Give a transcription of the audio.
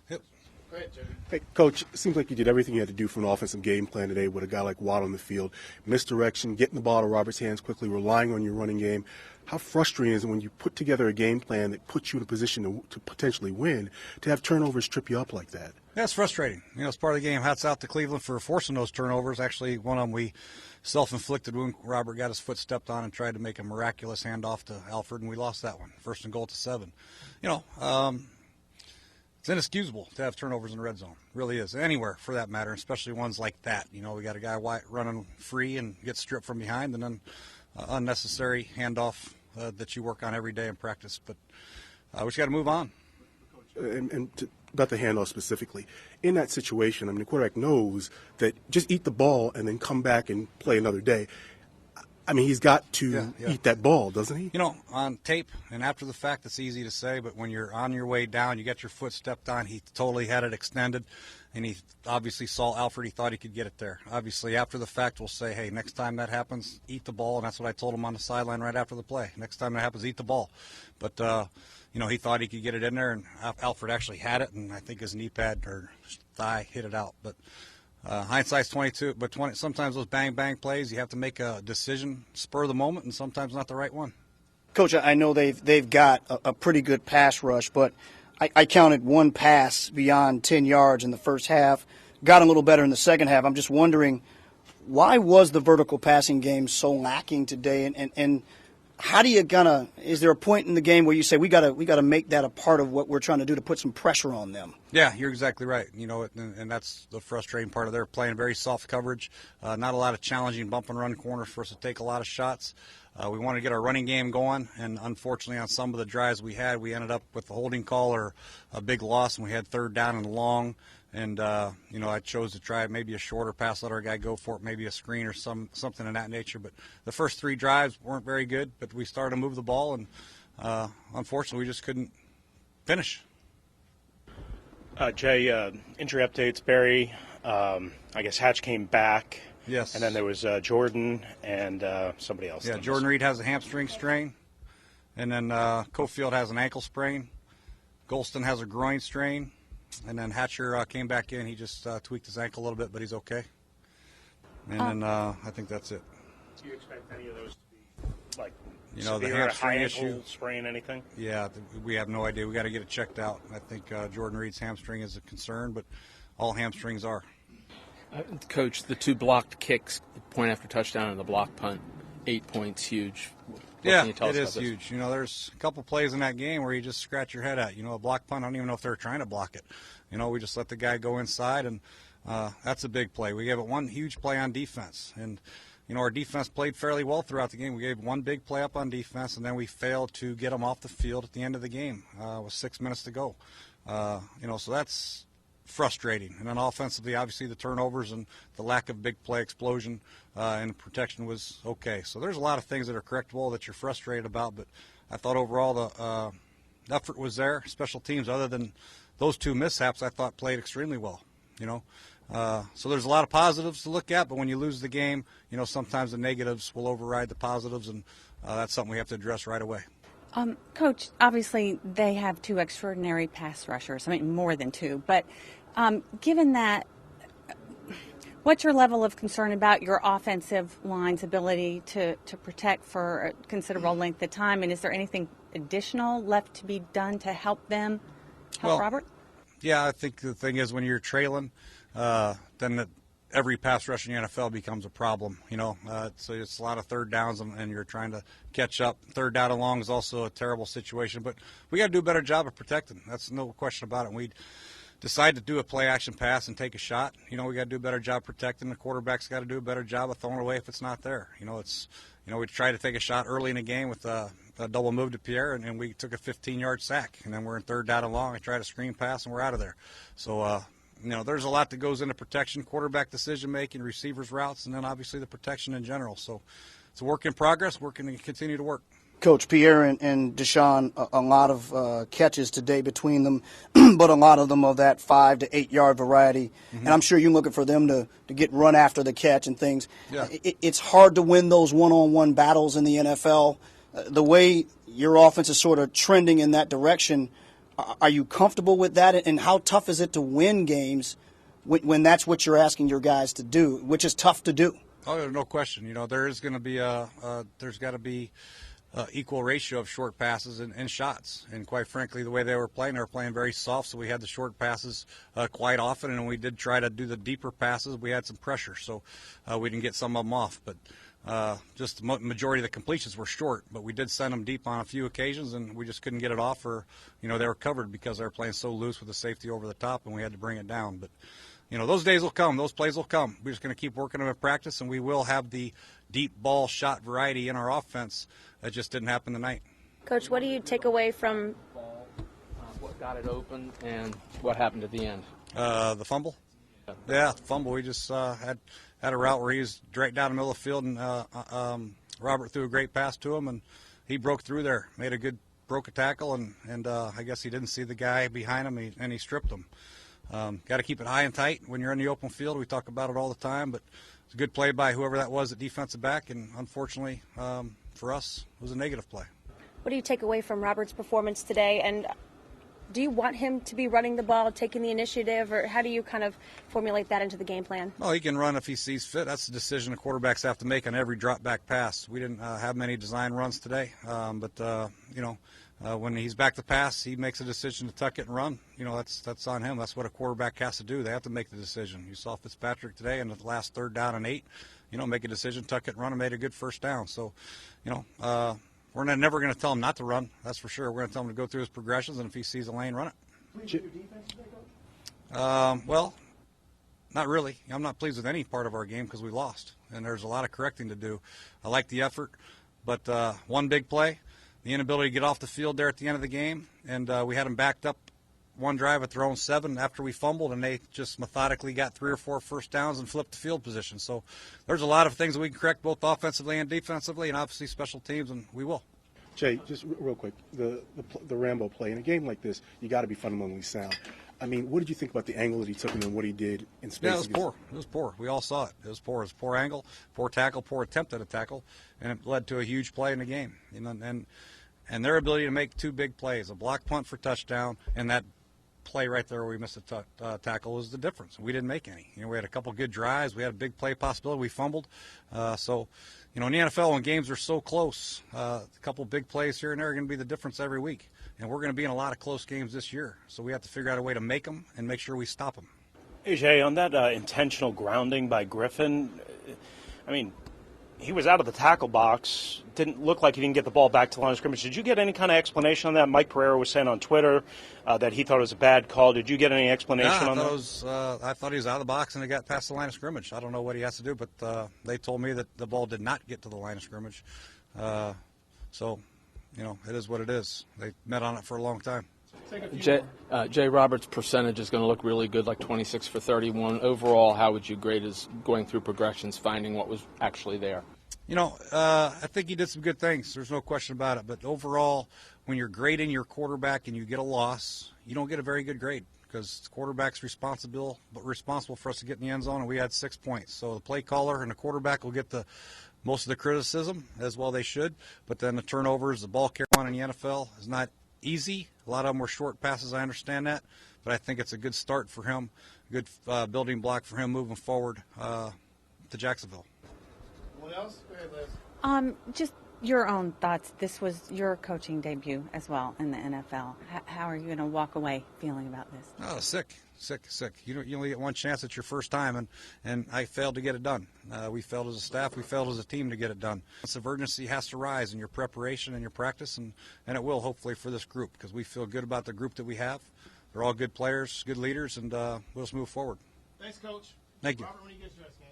Yep. Go ahead, Jimmy. Hey, Coach, it seems like you did everything you had to do from an offensive game plan today with a guy like Watt on the field. Misdirection, getting the ball to Robert's hands quickly, relying on your running game. How frustrating is it when you put together a game plan that puts you in a position to potentially win, to have turnovers trip you up like that? Yeah, it's frustrating. It's part of the game. Hats out to Cleveland for forcing those turnovers. Actually, one of them we self-inflicted when Robert got his foot stepped on and tried to make a miraculous handoff to Alfred, and we lost that one. 1st and goal to 7. It's inexcusable to have turnovers in the red zone. It really is. Anywhere, for that matter, especially ones like that. We got a guy running free and gets stripped from behind, and then unnecessary handoff that you work on every day in practice. But we just got to move on. About the handoff specifically, in that situation, the quarterback knows that just eat the ball and then come back and play another day. He's got to eat that ball, doesn't he? On tape and after the fact, it's easy to say, but when you're on your way down, you get your foot stepped on, he totally had it extended, and he obviously saw Alfred, he thought he could get it there. Obviously, after the fact, we'll say, hey, next time that happens, eat the ball, and that's what I told him on the sideline right after the play. Next time that happens, eat the ball. But, he thought he could get it in there, and Alfred actually had it, and I think his knee pad or thigh hit it out. But hindsight's 22, but sometimes those bang-bang plays, you have to make a decision, spur of the moment, and sometimes not the right one. Coach, I know they've got a pretty good pass rush, but I counted one pass beyond 10 yards in the first half, got a little better in the second half. I'm just wondering, why was the vertical passing game so lacking today, and how do you is there a point in the game where you say we gotta make that a part of what we're trying to do to put some pressure on them? Yeah, you're exactly right. And that's the frustrating part of their playing very soft coverage. Not a lot of challenging bump and run corners for us to take a lot of shots. We want to get our running game going, and unfortunately on some of the drives we had, we ended up with a holding call or a big loss, and we had 3rd down and long. And, I chose to try maybe a shorter pass, let our guy go for it, maybe a screen or something of that nature. But the first 3 drives weren't very good, but we started to move the ball, and unfortunately we just couldn't finish. Jay, injury updates. Barry, I guess Hatch came back. Yes. And then there was Jordan and somebody else. Yeah, Jordan Reed has a hamstring strain. And then Cofield has an ankle sprain. Golston has a groin strain. And then Hatcher came back in. He just tweaked his ankle a little bit, but he's okay. And then I think that's it. Do you expect any of those to be, like, the hamstring issue, sprain, anything? Yeah, we have no idea. We got to get it checked out. I think Jordan Reed's hamstring is a concern, but all hamstrings are. Coach, the 2 blocked kicks, the point after touchdown and the block punt, 8 points, huge. Yeah, it is huge. There's a couple plays in that game where you just scratch your head at. A block punt, I don't even know if they're trying to block it. We just let the guy go inside, and that's a big play. We gave it one huge play on defense, and our defense played fairly well throughout the game. We gave one big play up on defense, and then we failed to get them off the field at the end of the game with 6 minutes to go. So that's frustrating. And then offensively, obviously the turnovers and the lack of big play explosion and the protection was okay. So there's a lot of things that are correctable that you're frustrated about, but I thought overall the effort was there. Special teams, other than those 2 mishaps, I thought played extremely well. So there's a lot of positives to look at, but when you lose the game, sometimes the negatives will override the positives, and that's something we have to address right away. Coach, obviously they have 2 extraordinary pass rushers. More than 2. But given that, what's your level of concern about your offensive line's ability to protect for a considerable length of time? And is there anything additional left to be done to help Robert? Yeah, I think the thing is when you're trailing, then every pass rush in the NFL becomes a problem, so it's a lot of 3rd downs and you're trying to catch up. 3rd down and long is also a terrible situation, but we got to do a better job of protecting. That's no question about it. We decide to do a play action pass and take a shot. We got to do a better job protecting. The quarterback's got to do a better job of throwing away if it's not there. We tried to take a shot early in the game with a double move to Pierre, and we took a 15-yard sack, and then we're in 3rd down and long. I tried a screen pass, and we're out of there. So, there's a lot that goes into protection, quarterback decision-making, receivers' routes, and then obviously the protection in general. So it's a work in progress. We're going to continue to work. Coach, Pierre and Deshaun, a lot of catches today between them, but a lot of them of that 5 to 8 yard variety. Mm-hmm. And I'm sure you're looking for them to get run after the catch and things. Yeah. It's hard to win those one-on-one battles in the NFL. The way your offense is sort of trending in that direction, Are you comfortable with that? And how tough is it to win games when that's what you're asking your guys to do, which is tough to do? Oh, no question. There is going to be there's got to be equal ratio of short passes and shots. And quite frankly, the way they were playing very soft, so we had the short passes quite often, and when we did try to do the deeper passes, we had some pressure, so we didn't get some of them off. But just the majority of the completions were short, but we did send them deep on a few occasions, and we just couldn't get it off, or they were covered because they were playing so loose with the safety over the top, and we had to bring it down. But those days will come. Those plays will come. We're just going to keep working them in practice, and we will have the deep ball shot variety in our offense. That just didn't happen tonight. Coach, what do you take away from what got it open and what happened at the end? The fumble? Yeah, the fumble. We just had a route where he was right down the middle of the field, and Robert threw a great pass to him, and he broke through there, broke a tackle, and I guess he didn't see the guy behind him, and he stripped him. Got to keep it high and tight when you're in the open field. We talk about it all the time, but it's a good play by whoever that was at defensive back, and unfortunately for us, it was a negative play. What do you take away from Robert's performance today, and do you want him to be running the ball, taking the initiative, or how do you kind of formulate that into the game plan? Well, he can run if he sees fit. That's the decision the quarterbacks have to make on every drop back pass. We didn't have many design runs today, but when he's back to pass, he makes a decision to tuck it and run. That's on him. That's what a quarterback has to do. They have to make the decision. You saw Fitzpatrick today in the last 3rd down and 8. Make a decision, tuck it and run, and made a good first down. So, we're never going to tell him not to run. That's for sure. We're going to tell him to go through his progressions, and if he sees a lane, run it. Pleased with your defense today, Coach? Well, not really. I'm not pleased with any part of our game because we lost, and there's a lot of correcting to do. I like the effort, but one big play, the inability to get off the field there at the end of the game, and we had them backed up one drive at their own 7 after we fumbled, and they just methodically got 3 or 4 first downs and flipped the field position. So there's a lot of things that we can correct both offensively and defensively, and obviously special teams, and we will. Jay, just real quick, the Rambo play. In a game like this, you got to be fundamentally sound. I mean, what did you think about the angle that he took and then what he did in space? Yeah, it was poor. It was poor. We all saw it. It was poor. It was a poor angle, poor tackle, poor attempt at a tackle, and it led to a huge play in the game. And their ability to make 2 big plays, a block punt for touchdown, and that play right there where we missed a tackle was the difference. We didn't make any. We had a couple good drives. We had a big play possibility. We fumbled. In the NFL, when games are so close, a couple big plays here and there are going to be the difference every week. And we're going to be in a lot of close games this year. So we have to figure out a way to make them and make sure we stop them. AJ, on that intentional grounding by Griffin, he was out of the tackle box. Didn't look like he didn't get the ball back to the line of scrimmage. Did you get any kind of explanation on that? Mike Pereira was saying on Twitter that he thought it was a bad call. Did you get any explanation on that? I thought he was out of the box and it got past the line of scrimmage. I don't know what he has to do, but they told me that the ball did not get to the line of scrimmage. It is what it is. They met on it for a long time. Jay Roberts' percentage is going to look really good, like 26 for 31. Overall, how would you grade his going through progressions, finding what was actually there? I think he did some good things. There's no question about it. But overall, when you're grading your quarterback and you get a loss, you don't get a very good grade because the quarterback's responsible for us to get in the end zone, and we had 6 points. So the play caller and the quarterback will get most of the criticism, as well they should. But then the turnovers, the ball carry on in the NFL is not easy. A lot of them were short passes, I understand that. But I think it's a good start for him, good building block for him moving forward to Jacksonville. What else? Go ahead, Liz. Just your own thoughts. This was your coaching debut as well in the NFL. How are you going to walk away feeling about this? Oh, sick. You only get one chance at your first time, and I failed to get it done. We failed as a staff. We failed as a team to get it done. A sense of urgency has to rise in your preparation and your practice, and it will hopefully for this group because we feel good about the group that we have. They're all good players, good leaders, and we'll just move forward. Thanks, Coach. Thank you. Robert, when you get dressed, man.